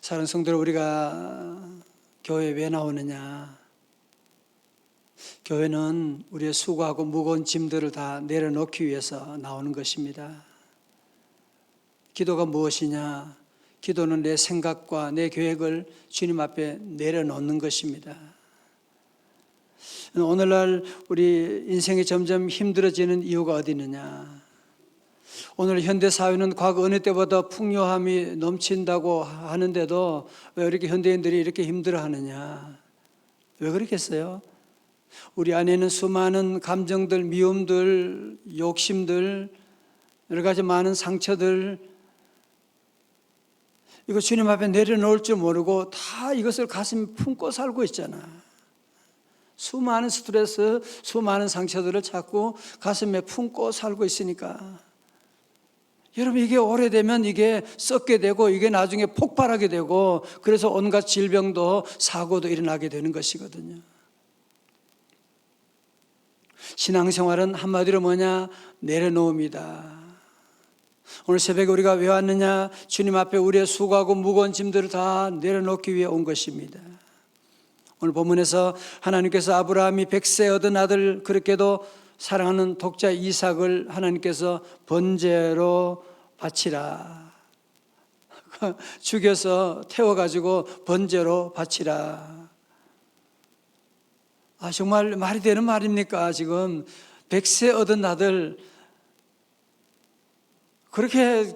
사랑하는 성도들, 우리가 교회에 왜 나오느냐? 교회는 우리의 수고하고 무거운 짐들을 다 내려놓기 위해서 나오는 것입니다. 기도가 무엇이냐? 기도는 내 생각과 내 계획을 주님 앞에 내려놓는 것입니다. 오늘날 우리 인생이 점점 힘들어지는 이유가 어디 있느냐? 오늘 현대사회는 과거 어느 때보다 풍요함이 넘친다고 하는데도 왜 이렇게 현대인들이 이렇게 힘들어하느냐? 왜 그렇겠어요? 우리 안에는 수많은 감정들, 미움들, 욕심들, 여러 가지 많은 상처들, 이거 주님 앞에 내려놓을 줄 모르고 다 이것을 가슴에 품고 살고 있잖아. 수많은 스트레스, 수많은 상처들을 자꾸 가슴에 품고 살고 있으니까, 여러분, 이게 오래되면 이게 썩게 되고 이게 나중에 폭발하게 되고, 그래서 온갖 질병도 사고도 일어나게 되는 것이거든요. 신앙생활은 한마디로 뭐냐? 내려놓음이다. 오늘 새벽에 우리가 왜 왔느냐? 주님 앞에 우리의 수고하고 무거운 짐들을 다 내려놓기 위해 온 것입니다. 오늘 본문에서 하나님께서 아브라함이 100세 얻은 아들, 그렇게도 사랑하는 독자 이삭을 하나님께서 번제로 바치라, 죽여서 태워가지고 번제로 바치라. 정말 말이 되는 말입니까? 지금 100세 얻은 아들, 그렇게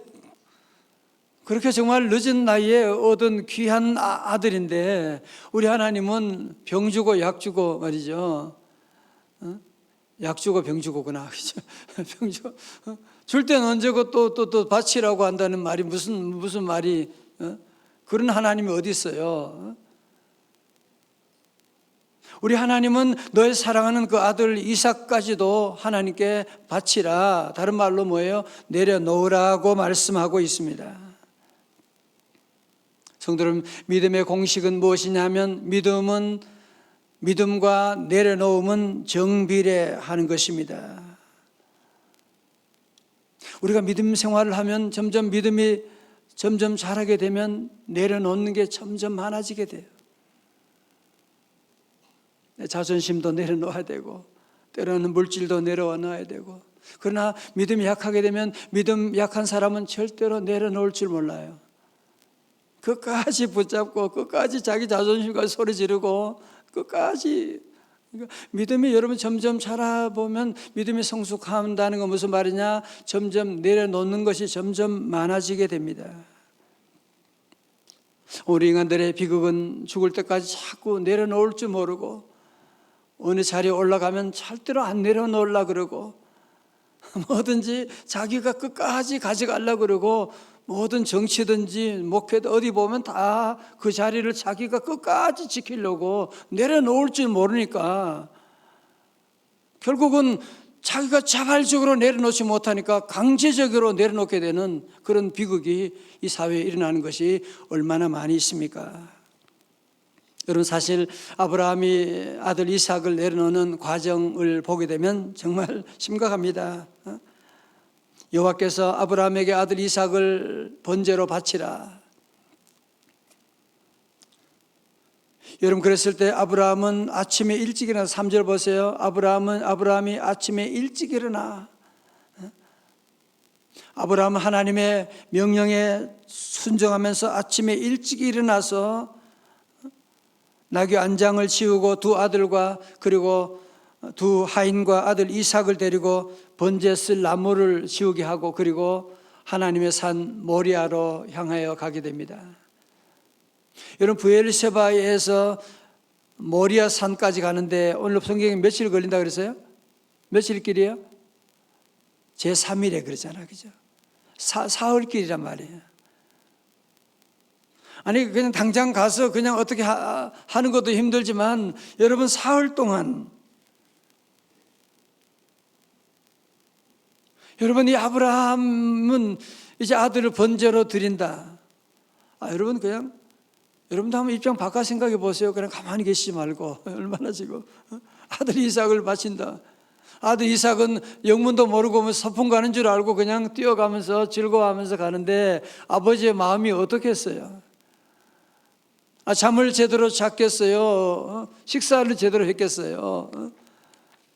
정말 늦은 나이에 얻은 귀한 아들인데, 우리 하나님은 병 주고 약 주고 말이죠. 약 주고 병 주고구나. 그죠? 병 주고. 줄 때는 언제고 또 바치라고 한다는 말이 무슨 말이, 그런 하나님이 어디 있어요? 우리 하나님은 너의 사랑하는 그 아들 이삭까지도 하나님께 바치라, 다른 말로 뭐예요? 내려놓으라고 말씀하고 있습니다. 성도들, 믿음의 공식은 무엇이냐면, 믿음과 내려놓음은 정비례하는 것입니다. 우리가 믿음 생활을 하면 점점 믿음이 점점 자라게 되면 내려놓는 게 점점 많아지게 돼요. 자존심도 내려놓아야 되고, 때로는 물질도 내려놔야 되고. 그러나 믿음이 약하게 되면, 믿음 약한 사람은 절대로 내려놓을 줄 몰라요. 끝까지 붙잡고 끝까지 자기 자존심까지 소리 지르고 끝까지. 그러니까 믿음이 여러분 점점 자라보면 믿음이 성숙한다는 건 무슨 말이냐? 점점 내려놓는 것이 점점 많아지게 됩니다. 우리 인간들의 비극은 죽을 때까지 자꾸 내려놓을 줄 모르고, 어느 자리에 올라가면 절대로 안 내려놓으려고 그러고, 뭐든지 자기가 끝까지 가져가려고 그러고, 모든 정치든지 목회도 어디 보면 다 그 자리를 자기가 끝까지 지키려고 내려놓을 줄 모르니까, 결국은 자기가 자발적으로 내려놓지 못하니까 강제적으로 내려놓게 되는 그런 비극이 이 사회에 일어나는 것이 얼마나 많이 있습니까? 여러분, 사실 아브라함이 아들 이삭을 내려놓는 과정을 보게 되면 정말 심각합니다. 여호와께서 아브라함에게 아들 이삭을 번제로 바치라. 여러분, 그랬을 때 아브라함은 아침에 일찍 일어나서, 3절 보세요. 아브라함이 아침에 일찍 일어나. 아브라함은 하나님의 명령에 순종하면서 아침에 일찍 일어나서 나귀 안장을 치우고 두 아들과 그리고 두 하인과 아들 이삭을 데리고 번제 쓸 나무를 지우게 하고, 그리고 하나님의 산 모리아로 향하여 가게 됩니다. 여러분, 브엘세바에서 모리아 산까지 가는데 오늘 성경에 며칠 걸린다 그랬어요? 며칠 길이에요? 제3일에 그러잖아, 그죠? 사흘 길이란 말이에요. 아니, 그냥 당장 가서 그냥 어떻게 하는 것도 힘들지만, 여러분, 사흘 동안, 여러분, 이 아브라함은 이제 아들을 번제로 드린다. 여러분, 그냥 여러분도 한번 입장 바꿔 생각해 보세요. 그냥 가만히 계시지 말고, 얼마나 지금 아들 이삭을 바친다. 아들 이삭은 영문도 모르고 서풍 가는 줄 알고 그냥 뛰어가면서 즐거워하면서 가는데, 아버지의 마음이 어떻겠어요? 잠을 제대로 잤겠어요? 식사를 제대로 했겠어요?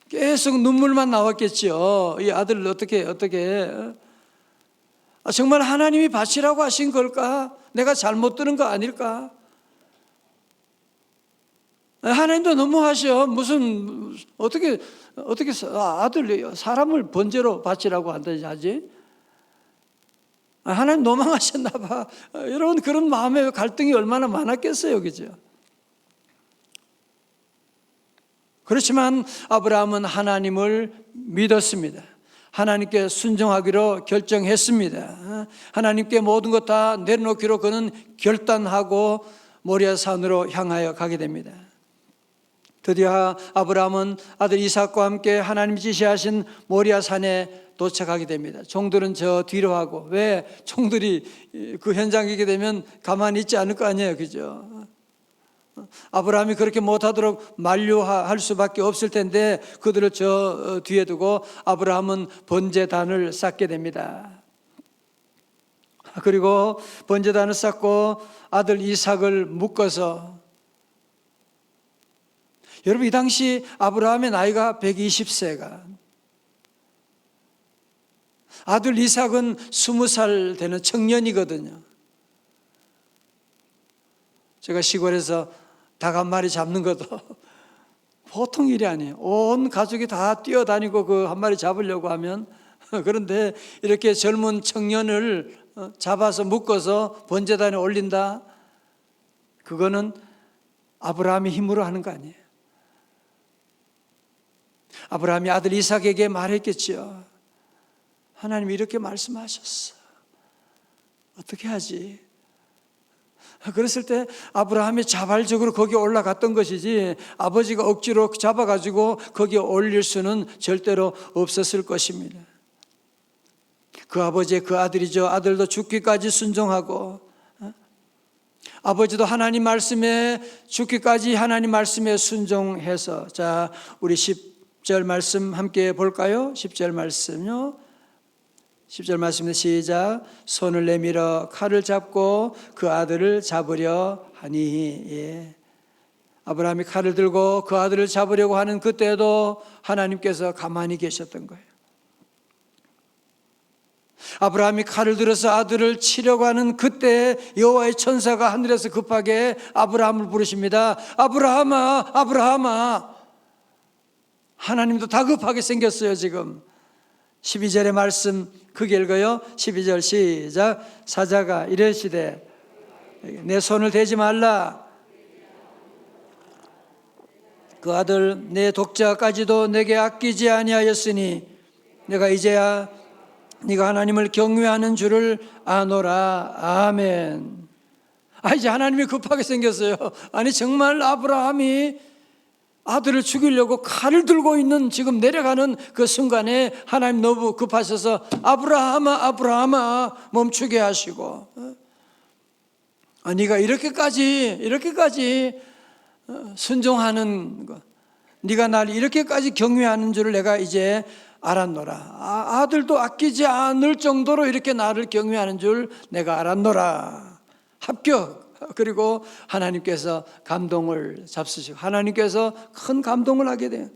계속 눈물만 나왔겠죠. 이 아들을 어떻게 정말 하나님이 바치라고 하신 걸까? 내가 잘못 들은 거 아닐까? 하나님도 너무하셔. 무슨 어떻게 아들 사람을 번제로 바치라고 한다지 하지? 하나님 노망하셨나 봐. 여러분, 그런 마음의 갈등이 얼마나 많았겠어요, 그죠? 그렇지만 아브라함은 하나님을 믿었습니다. 하나님께 순종하기로 결정했습니다. 하나님께 모든 것 다 내려놓기로 그는 결단하고 모리아 산으로 향하여 가게 됩니다. 드디어 아브라함은 아들 이삭과 함께 하나님 지시하신 모리아 산에 도착하게 됩니다. 종들은 저 뒤로 하고, 왜? 종들이 그 현장에 있게 되면 가만히 있지 않을 거 아니에요, 그죠? 아브라함이 그렇게 못하도록 만류할 수밖에 없을 텐데 그들을 저 뒤에 두고 아브라함은 번제단을 쌓게 됩니다. 그리고 번제단을 쌓고 아들 이삭을 묶어서, 여러분, 이 당시 아브라함의 나이가 120세가, 아들 이삭은 20살 되는 청년이거든요. 제가 시골에서 닭 한 마리 잡는 것도 보통 일이 아니에요. 온 가족이 다 뛰어다니고 그 한 마리 잡으려고 하면, 그런데 이렇게 젊은 청년을 잡아서 묶어서 번제단에 올린다? 그거는 아브라함이 힘으로 하는 거 아니에요. 아브라함이 아들 이삭에게 말했겠지요. 하나님이 이렇게 말씀하셨어. 어떻게 하지? 그랬을 때 아브라함이 자발적으로 거기에 올라갔던 것이지 아버지가 억지로 잡아가지고 거기에 올릴 수는 절대로 없었을 것입니다. 그 아버지의 그 아들이죠. 아들도 죽기까지 순종하고, 아버지도 하나님 말씀에 죽기까지 하나님 말씀에 순종해서, 자, 우리 10절 말씀 함께 볼까요? 10절 말씀요. 10절 말씀입니다. 시작. 손을 내밀어 칼을 잡고 그 아들을 잡으려 하니. 예. 아브라함이 칼을 들고 그 아들을 잡으려고 하는 그때도 하나님께서 가만히 계셨던 거예요. 아브라함이 칼을 들어서 아들을 치려고 하는 그때 여호와의 천사가 하늘에서 급하게 아브라함을 부르십니다. 아브라함아, 아브라함아. 하나님도 다급하게 생겼어요, 지금. 12절의 말씀 크게 읽어요. 12절 시작. 사자가 이르시되 내 손을 대지 말라. 그 아들 내 독자까지도 내게 아끼지 아니하였으니 내가 이제야 네가 하나님을 경외하는 줄을 아노라. 아멘. 이제 하나님이 급하게 생겼어요. 아니, 정말 아브라함이 아들을 죽이려고 칼을 들고 있는 지금 내려가는 그 순간에 하나님 너무 급하셔서 아브라함아, 아브라함아 멈추게 하시고, 네가 이렇게까지 순종하는 것, 네가 날 이렇게까지 경외하는 줄을 내가 이제 알았노라. 아들도 아끼지 않을 정도로 이렇게 나를 경외하는 줄 내가 알았노라. 합격. 그리고 하나님께서 감동을 잡수시고 하나님께서 큰 감동을 하게 돼요.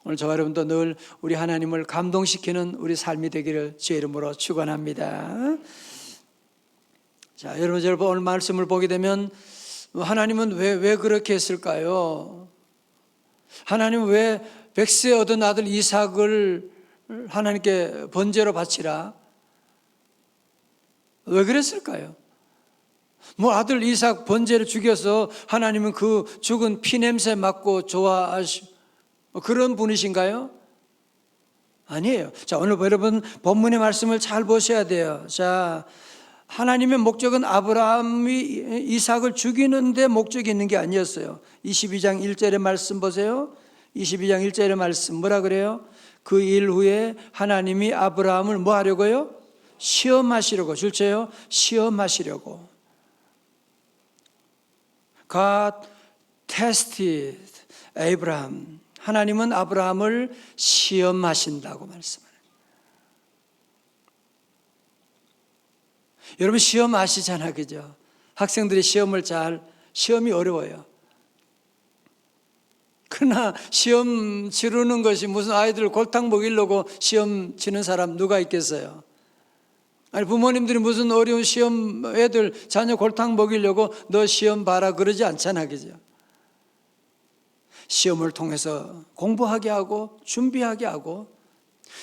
오늘 저와 여러분도 늘 우리 하나님을 감동시키는 우리 삶이 되기를 주의 이름으로 축원합니다. 자, 여러분 오늘 말씀을 보게 되면 하나님은 왜 그렇게 했을까요? 하나님은 왜 100세 얻은 아들 이삭을 하나님께 번제로 바치라? 왜 그랬을까요? 아들 이삭 번제를 죽여서 하나님은 그 죽은 피냄새 맡고 좋아하시 그런 분이신가요? 아니에요. 자, 오늘 여러분 본문의 말씀을 잘 보셔야 돼요. 자, 하나님의 목적은 아브라함이 이삭을 죽이는 데 목적이 있는 게 아니었어요. 22장 1절의 말씀 보세요. 22장 1절의 말씀 뭐라 그래요? 그 일 후에 하나님이 아브라함을 뭐 하려고요? 시험하시려고. 줄쳐요. 시험하시려고. God tested Abraham. 하나님은 아브라함을 시험하신다고 말씀해요. 여러분 시험 아시잖아요, 그죠? 학생들이 시험이 어려워요. 그러나 시험 치르는 것이 무슨 아이들 골탕 먹이려고 시험 치는 사람 누가 있겠어요? 아니, 부모님들이 무슨 어려운 시험 애들 자녀 골탕 먹이려고 너 시험 봐라 그러지 않잖아, 그죠? 시험을 통해서 공부하게 하고 준비하게 하고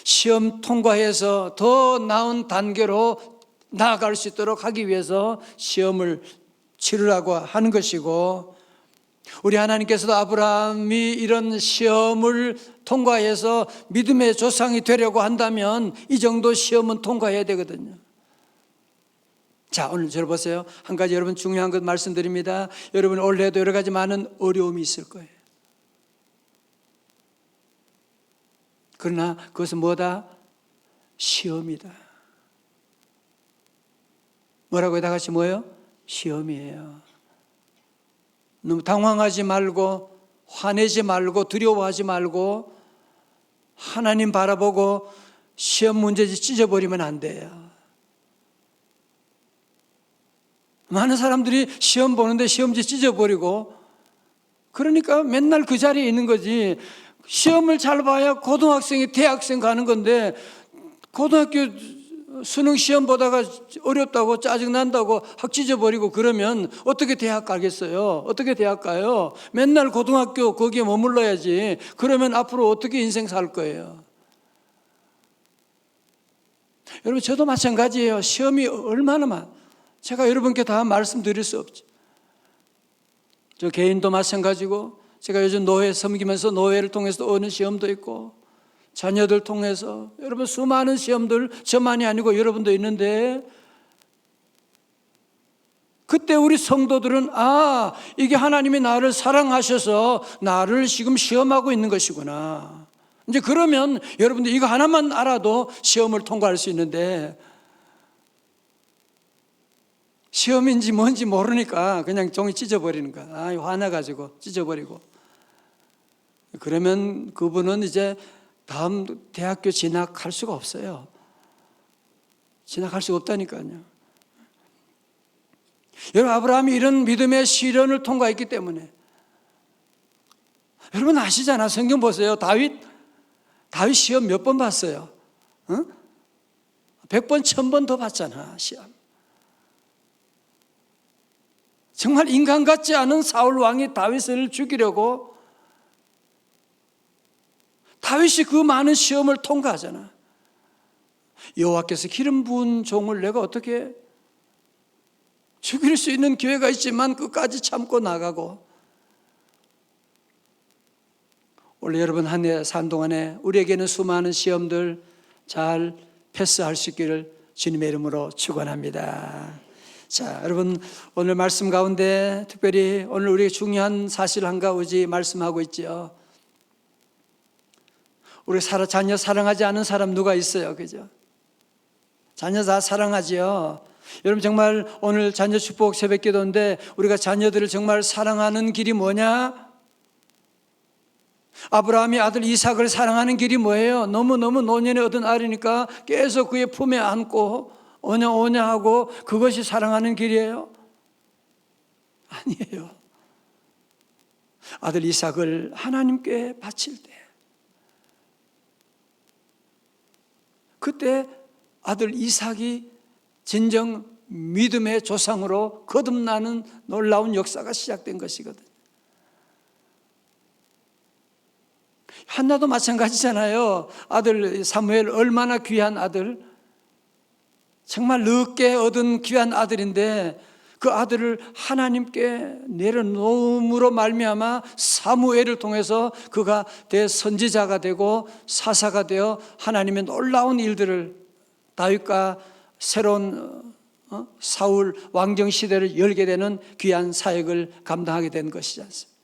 시험 통과해서 더 나은 단계로 나아갈 수 있도록 하기 위해서 시험을 치르라고 하는 것이고, 우리 하나님께서도 아브라함이 이런 시험을 통과해서 믿음의 조상이 되려고 한다면 이 정도 시험은 통과해야 되거든요. 자, 오늘 들어보세요. 한 가지 여러분 중요한 것 말씀드립니다. 여러분 올해도 여러 가지 많은 어려움이 있을 거예요. 그러나 그것은 뭐다? 시험이다. 뭐라고요? 다 같이 뭐예요? 시험이에요. 너무 당황하지 말고 화내지 말고 두려워하지 말고 하나님 바라보고 시험 문제 찢어버리면 안 돼요. 많은 사람들이 시험 보는데 시험지 찢어버리고, 그러니까 맨날 그 자리에 있는 거지. 시험을 잘 봐야 고등학생이 대학생 가는 건데, 고등학교 수능 시험 보다가 어렵다고 짜증난다고 확 찢어버리고 그러면 어떻게 대학 가겠어요? 어떻게 대학 가요? 맨날 고등학교 거기에 머물러야지. 그러면 앞으로 어떻게 인생 살 거예요? 여러분, 저도 마찬가지예요. 시험이 얼마나 제가 여러분께 다 말씀드릴 수 없죠. 저 개인도 마찬가지고, 제가 요즘 노회 섬기면서 노회를 통해서 오는 시험도 있고, 자녀들 통해서 여러분 수많은 시험들, 저만이 아니고 여러분도 있는데, 그때 우리 성도들은 이게 하나님이 나를 사랑하셔서 나를 지금 시험하고 있는 것이구나. 이제 그러면 여러분들 이거 하나만 알아도 시험을 통과할 수 있는데, 시험인지 뭔지 모르니까 그냥 종이 찢어버리는 거야. 화나가지고 찢어버리고. 그러면 그분은 이제 다음 대학교 진학할 수가 없어요. 진학할 수가 없다니까요. 여러분, 아브라함이 이런 믿음의 시련을 통과했기 때문에, 여러분 아시잖아. 성경 보세요. 다윗 시험 몇 번 봤어요? 100번, 1000번 더 봤잖아, 시험. 정말 인간 같지 않은 사울 왕이 다윗을 죽이려고, 다윗이 그 많은 시험을 통과하잖아. 여호와께서 기름 부은 종을 내가 어떻게 죽일 수 있는 기회가 있지만 끝까지 참고 나가고. 원래 여러분 한 해 산 동안에 우리에게는 수많은 시험들 잘 패스할 수 있기를 주님의 이름으로 축원합니다. 자, 여러분 오늘 말씀 가운데 특별히 오늘 우리에게 중요한 사실 한 가지 말씀하고 있죠. 우리 자녀 사랑하지 않은 사람 누가 있어요? 그죠? 자녀 다 사랑하지요. 여러분 정말 오늘 자녀 축복 새벽 기도인데, 우리가 자녀들을 정말 사랑하는 길이 뭐냐? 아브라함이 아들 이삭을 사랑하는 길이 뭐예요? 너무너무 노년에 얻은 아이니까 계속 그의 품에 안고 오냐 하고 그것이 사랑하는 길이에요? 아니에요. 아들 이삭을 하나님께 바칠 때, 그때 아들 이삭이 진정 믿음의 조상으로 거듭나는 놀라운 역사가 시작된 것이거든. 한나도 마찬가지잖아요. 아들 사무엘, 얼마나 귀한 아들, 정말 늦게 얻은 귀한 아들인데 그 아들을 하나님께 내려놓음으로 말미암아 사무엘을 통해서 그가 대선지자가 되고 사사가 되어 하나님의 놀라운 일들을, 다윗과 새로운 사울 왕정 시대를 열게 되는 귀한 사역을 감당하게 된 것이지 않습니까?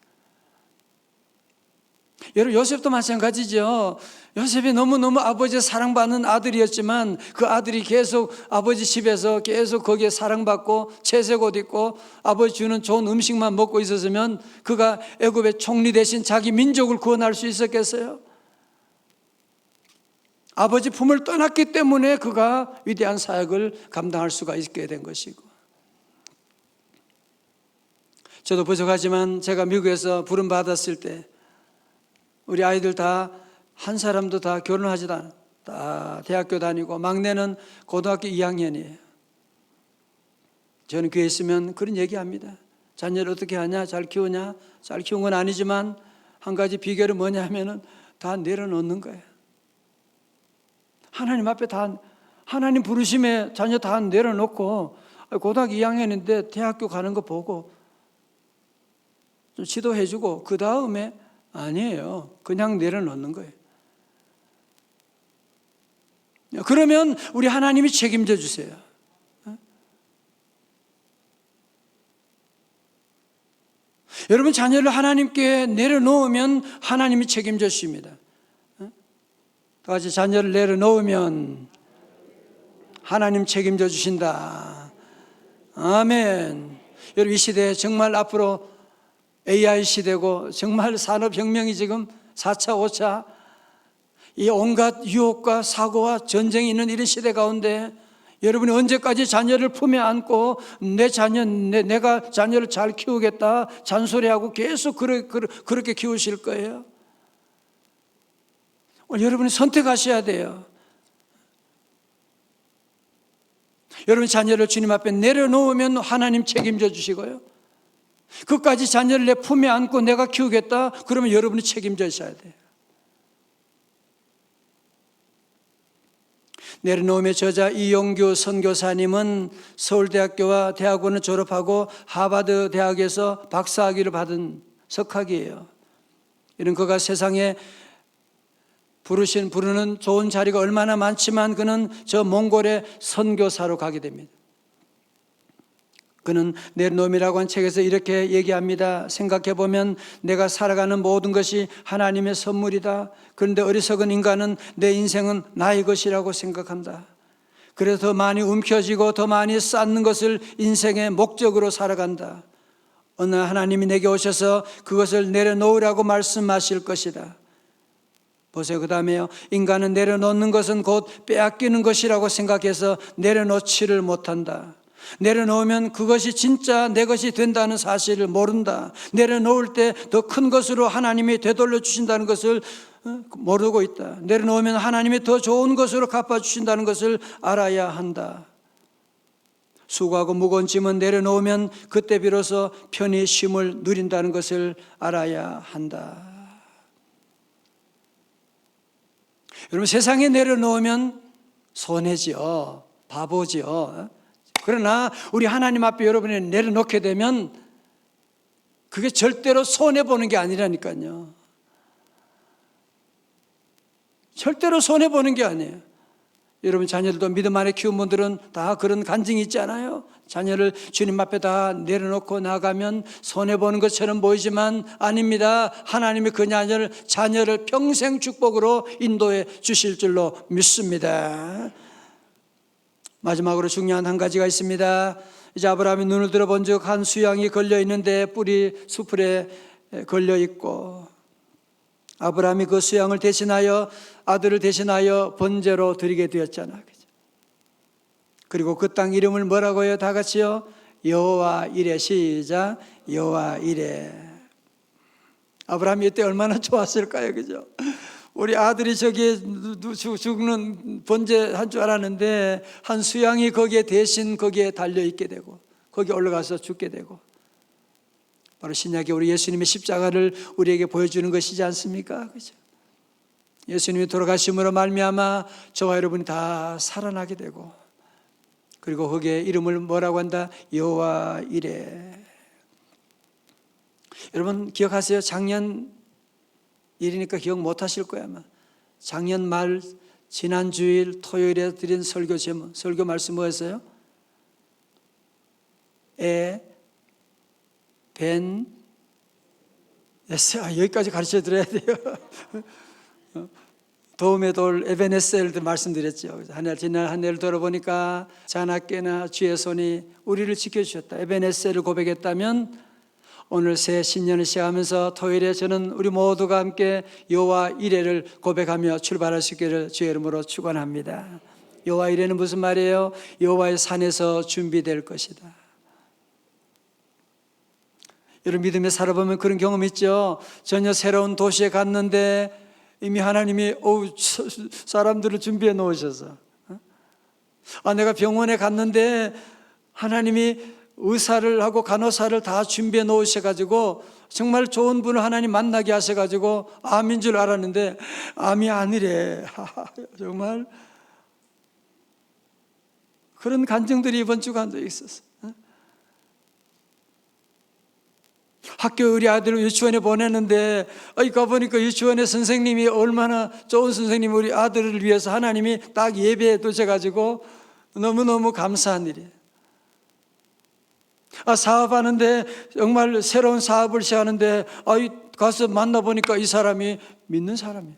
여러분 요셉도 마찬가지죠. 요셉이 너무너무 아버지의 사랑받는 아들이었지만 그 아들이 계속 아버지 집에서 계속 거기에 사랑받고 채색 옷 입고 아버지 주는 좋은 음식만 먹고 있었으면 그가 애굽의 총리 대신 자기 민족을 구원할 수 있었겠어요? 아버지 품을 떠났기 때문에 그가 위대한 사역을 감당할 수가 있게 된 것이고, 저도 부족하지만 제가 미국에서 부름 받았을 때 우리 아이들 다 한 사람도 다 결혼하지도 않아. 다 대학교 다니고 막내는 고등학교 2학년이에요. 저는 교회에 있으면 그런 얘기합니다. 자녀를 어떻게 하냐? 잘 키우냐? 잘 키운 건 아니지만 한 가지 비결은 뭐냐 하면은 다 내려놓는 거예요. 하나님 앞에 다, 하나님 부르심에 자녀 다 내려놓고 고등학교 2학년인데 대학교 가는 거 보고 좀 지도해주고 그 다음에 아니에요. 그냥 내려놓는 거예요. 그러면 우리 하나님이 책임져 주세요. 여러분 자녀를 하나님께 내려놓으면 하나님이 책임져 주십니다. 다 같이 자녀를 내려놓으면 하나님 책임져 주신다. 아멘. 여러분 이 시대에 정말 앞으로 AI 시대고 정말 산업혁명이 지금 4차, 5차 이 온갖 유혹과 사고와 전쟁이 있는 이런 시대 가운데 여러분이 언제까지 자녀를 품에 안고 내가 자녀를 잘 키우겠다 잔소리하고 계속 그렇게 키우실 거예요? 오늘 여러분이 선택하셔야 돼요. 여러분 자녀를 주님 앞에 내려놓으면 하나님 책임져 주시고요. 끝까지 자녀를 내 품에 안고 내가 키우겠다 그러면 여러분이 책임져셔야 돼요. 내려놓음의 저자 이용규 선교사님은 서울대학교와 대학원을 졸업하고 하버드 대학에서 박사학위를 받은 석학이에요. 이런 그가 세상에 부르는 좋은 자리가 얼마나 많지만 그는 저 몽골의 선교사로 가게 됩니다. 그는 내려놓음이라고 한 책에서 이렇게 얘기합니다. 생각해보면 내가 살아가는 모든 것이 하나님의 선물이다. 그런데 어리석은 인간은 내 인생은 나의 것이라고 생각한다. 그래서 더 많이 움켜쥐고 더 많이 쌓는 것을 인생의 목적으로 살아간다. 어느 하나님이 내게 오셔서 그것을 내려놓으라고 말씀하실 것이다. 보세요. 그 다음에요. 인간은 내려놓는 것은 곧 빼앗기는 것이라고 생각해서 내려놓지를 못한다. 내려놓으면 그것이 진짜 내 것이 된다는 사실을 모른다. 내려놓을 때 더 큰 것으로 하나님이 되돌려 주신다는 것을 모르고 있다. 내려놓으면 하나님이 더 좋은 것으로 갚아주신다는 것을 알아야 한다. 수고하고 무거운 짐은 내려놓으면 그때 비로소 편히 쉼을 누린다는 것을 알아야 한다. 여러분 세상에 내려놓으면 손해지요. 바보지요. 그러나 우리 하나님 앞에 여러분이 내려놓게 되면 그게 절대로 손해보는 게 아니라니까요. 절대로 손해보는 게 아니에요. 여러분 자녀들도 믿음 안에 키운 분들은 다 그런 간증이 있잖아요. 자녀를 주님 앞에 다 내려놓고 나가면 손해보는 것처럼 보이지만 아닙니다. 하나님이 그 자녀를 평생 축복으로 인도해 주실 줄로 믿습니다. 마지막으로 중요한 한 가지가 있습니다. 이제 아브라함이 눈을 들어본 즉 한 수양이 걸려 있는데 뿔이 수풀에 걸려 있고 아브라함이 그 수양을 대신하여 아들을 대신하여 번제로 드리게 되었잖아. 그리고 그 땅 이름을 뭐라고 해요? 다 같이요. 여호와 이레. 시작. 여호와 이레. 아브라함이 이때 얼마나 좋았을까요? 그죠? 우리 아들이 저기에 죽는 번제한 줄 알았는데 한 수양이 거기에 대신 거기에 달려있게 되고 거기 올라가서 죽게 되고 바로 신약의 우리 예수님의 십자가를 우리에게 보여주는 것이지 않습니까? 그죠? 예수님이 돌아가심으로 말미암아 저와 여러분이 다 살아나게 되고 그리고 거기에 이름을 뭐라고 한다? 여호와 이레. 여러분 기억하세요? 작년 일이니까 기억 못 하실 거야 아마. 작년 말 지난 주일 토요일에 드린 설교 제목, 설교 말씀 뭐였어요? 여기까지 가르쳐 드려야 돼요. 도움의 돌 에베네셀도 말씀드렸죠. 지난 한 해를 돌아보니까 자나깨나 주의 손이 우리를 지켜주셨다. 에베네셀을 고백했다면 오늘 새 신년을 시작하면서 토요일에 저는 우리 모두가 함께 여호와 이레를 고백하며 출발할 수 있기를 주의 이름으로 축원합니다. 여호와 이레는 무슨 말이에요? 여호와의 산에서 준비될 것이다. 여러분 믿음에 살아보면 그런 경험 있죠. 전혀 새로운 도시에 갔는데 이미 하나님이 사람들을 준비해 놓으셔서, 내가 병원에 갔는데 하나님이 의사를 하고 간호사를 다 준비해 놓으셔가지고 정말 좋은 분을 하나님 만나게 하셔가지고 암인 줄 알았는데 암이 아니래. 정말 그런 간증들이 이번 주가 한 적이 있었어요. 학교 우리 아들을 유치원에 보냈는데 가보니까 유치원의 선생님이 얼마나 좋은 선생님이 우리 아들을 위해서 하나님이 딱 예배해 두셔가지고 너무너무 감사한 일이에요. 사업하는데 정말 새로운 사업을 시작하는데 가서 만나보니까 이 사람이 믿는 사람이에요.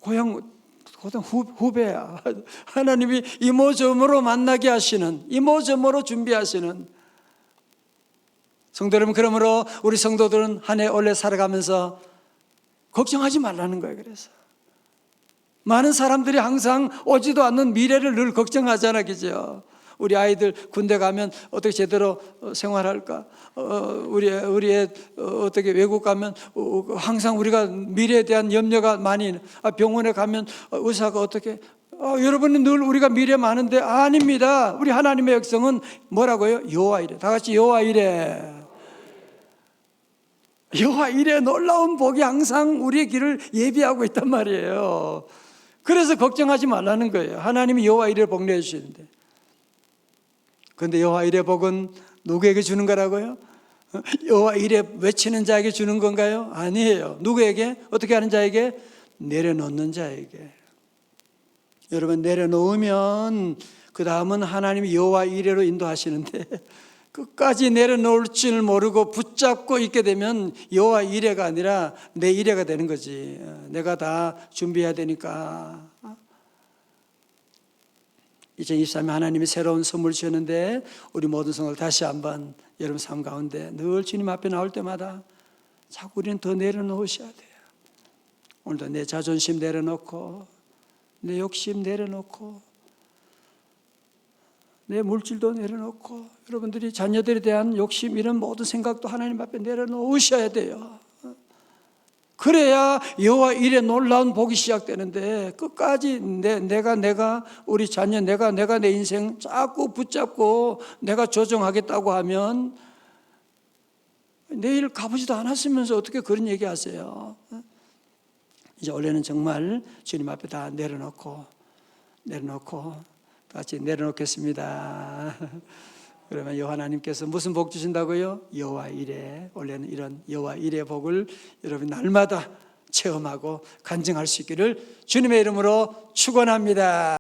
고향 후배야. 하나님이 이모저모로 만나게 하시는, 이모저모로 준비하시는. 성도 여러분, 그러므로 우리 성도들은 한 해 올해 살아가면서 걱정하지 말라는 거예요. 그래서 많은 사람들이 항상 오지도 않는 미래를 늘 걱정하잖아, 그죠? 우리 아이들 군대 가면 어떻게 제대로 생활할까? 우리 애 어떻게 외국 가면 항상 우리가 미래에 대한 염려가 많이. 병원에 가면 의사가 어떻게? 여러분은 늘 우리가 미래 많은데 아닙니다. 우리 하나님의 역성은 뭐라고요? 여호와 이래. 다 같이 여호와 이래. 여호와 이래. 놀라운 복이 항상 우리의 길을 예비하고 있단 말이에요. 그래서 걱정하지 말라는 거예요. 하나님이 여호와 이래 복 내주시는데. 그런데 여호와 이래 복은 누구에게 주는 거라고요? 여호와 이래 외치는 자에게 주는 건가요? 아니에요. 누구에게? 어떻게 하는 자에게? 내려놓는 자에게. 여러분, 내려놓으면 그 다음은 하나님이 여호와 이래로 인도하시는데 끝까지 내려놓을 줄 모르고 붙잡고 있게 되면 여호와 이래가 아니라 내 이래가 되는 거지. 내가 다 준비해야 되니까. 2023년 하나님이 새로운 선물 주셨는데 우리 모든 성을 다시 한번 여러분 삶 가운데 늘 주님 앞에 나올 때마다 자꾸 우리는 더 내려놓으셔야 돼요. 오늘도 내 자존심 내려놓고 내 욕심 내려놓고 내 물질도 내려놓고 여러분들이 자녀들에 대한 욕심 이런 모든 생각도 하나님 앞에 내려놓으셔야 돼요. 그래야 여호와 일에 놀라운 복이 시작되는데 끝까지 내가 우리 자녀 내가 내 인생 자꾸 붙잡고 내가 조정하겠다고 하면 내일 가보지도 않았으면서 어떻게 그런 얘기하세요? 이제 원래는 정말 주님 앞에 다 내려놓고 같이 내려놓겠습니다. 그러면 하나님께서 무슨 복 주신다고요? 여호와 이레. 원래는 이런 여호와 이레 복을 여러분 날마다 체험하고 간증할 수 있기를 주님의 이름으로 축원합니다.